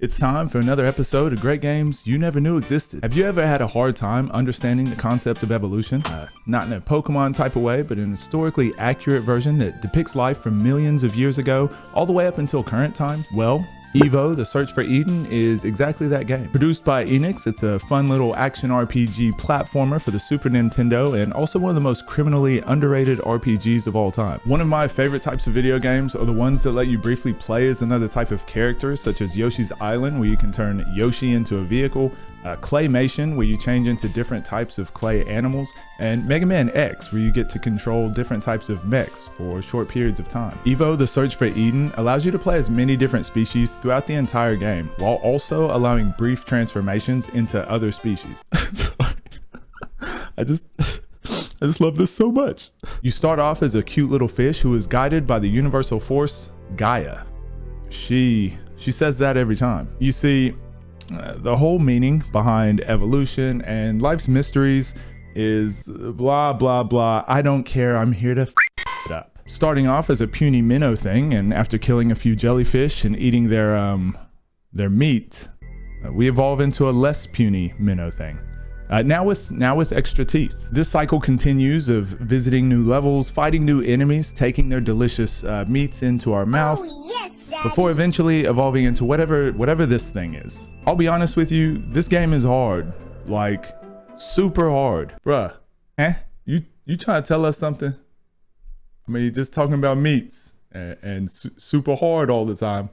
It's time for another episode of Great Games You Never Knew Existed. Have you ever had a hard time understanding the concept of evolution? Not in a Pokemon type of way, but in a historically accurate version that depicts life from millions of years ago all the way up until current times? Well, EVO, The Search for Eden is exactly that game. Produced by Enix, it's a fun little action RPG platformer for the Super Nintendo and also one of the most criminally underrated RPGs of all time. One of my favorite types of video games are the ones that let you briefly play as another type of character, such as Yoshi's Island, where you can turn Yoshi into a vehicle, Claymation, where you change into different types of clay animals, and Mega Man X, where you get to control different types of mechs for short periods of time. EVO, The Search for Eden allows you to play as many different species throughout the entire game, while also allowing brief transformations into other species. I just love this so much. You start off as a cute little fish who is guided by the universal force, Gaia. She says that every time. You see, the whole meaning behind evolution and life's mysteries is blah, blah, blah. I don't care. I'm here to f it up. Starting off as a puny minnow thing, and after killing a few jellyfish and eating their meat, we evolve into a less puny minnow thing. Now with extra teeth. This cycle continues of visiting new levels, fighting new enemies, taking their delicious meats into our mouth. Oh, yes, Daddy. Before eventually evolving into whatever this thing is. I'll be honest with you, this game is hard. Like, super hard. Bruh, you trying to tell us something? I mean, just talking about meats and super hard all the time.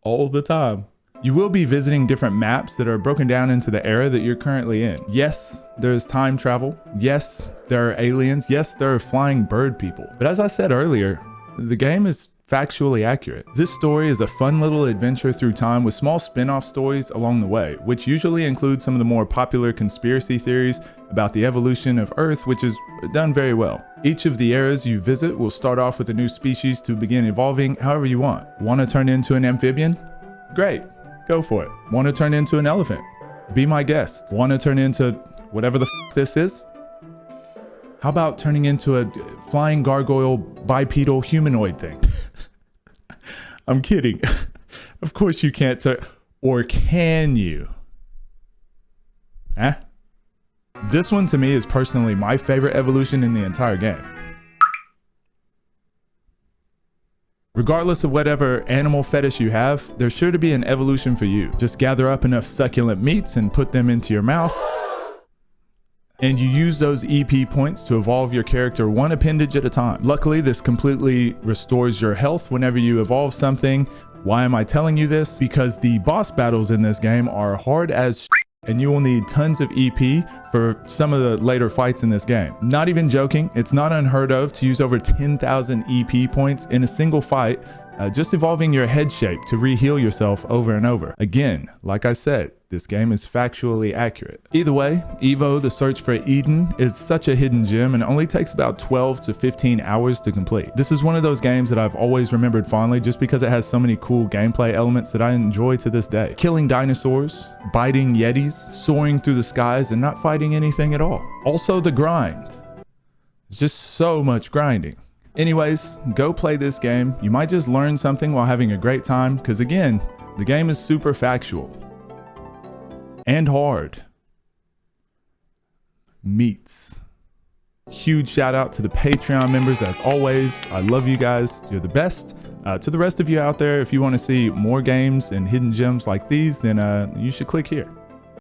All the time. You will be visiting different maps that are broken down into the era that you're currently in. Yes, there's time travel. Yes, there are aliens. Yes, there are flying bird people. But as I said earlier, the game is factually accurate. This story is a fun little adventure through time with small spin-off stories along the way, which usually include some of the more popular conspiracy theories about the evolution of Earth, which is done very well. Each of the eras you visit will start off with a new species to begin evolving however you want. Want to turn into an amphibian? Great, go for it. Want to turn into an elephant? Be my guest. Want to turn into whatever the f this is? How about turning into a flying gargoyle bipedal humanoid thing? I'm kidding. Of course you can't turn, or can you? This one to me is personally my favorite evolution in the entire game. Regardless of whatever animal fetish you have, there's sure to be an evolution for you. Just gather up enough succulent meats and put them into your mouth. And you use those EP points to evolve your character one appendage at a time. Luckily, this completely restores your health whenever you evolve something. Why am I telling you this? Because the boss battles in this game are hard as shit, and you will need tons of EP for some of the later fights in this game. Not even joking, it's not unheard of to use over 10,000 EP points in a single fight, just evolving your head shape to re-heal yourself over and over. Again, like I said, this game is factually accurate. Either way, EVO, The Search for Eden is such a hidden gem and only takes about 12 to 15 hours to complete. This is one of those games that I've always remembered fondly just because it has so many cool gameplay elements that I enjoy to this day. Killing dinosaurs, biting yetis, soaring through the skies, and not fighting anything at all. Also the grind. It's just so much grinding. Anyways, go play this game. You might just learn something while having a great time, because again, the game is super factual. And hard. Meats. Huge shout out to the Patreon members as always. I love you guys. You're the best. To the rest of you out there, if you want to see more games and hidden gems like these, then you should click here.